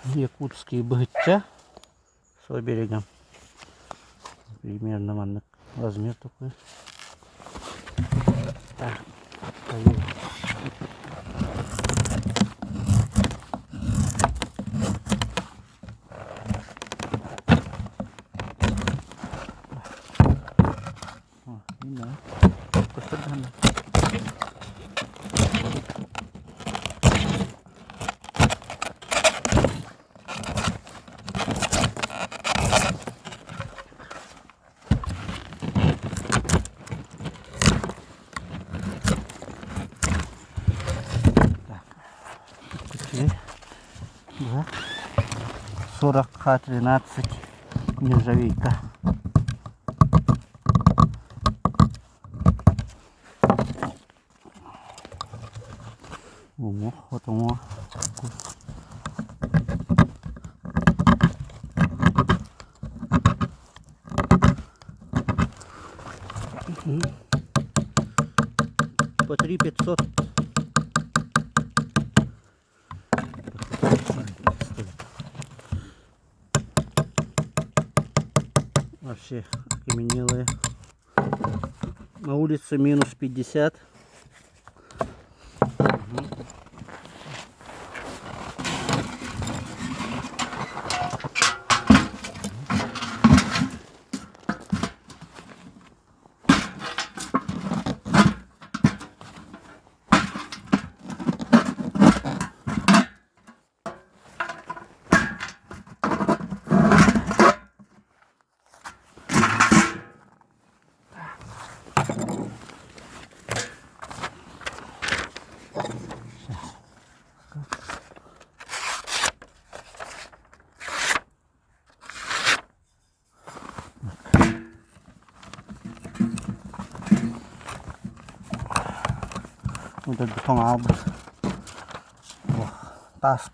якутские быття с берега. Примерно размер такой. Так, поехали. О, и да. Посмотрим. Да. 40К13 нержавейка. Ого, вот оно. По 3500. Вообще окаменелые. На улице минус 50. Вот этот бетон абус. Таз.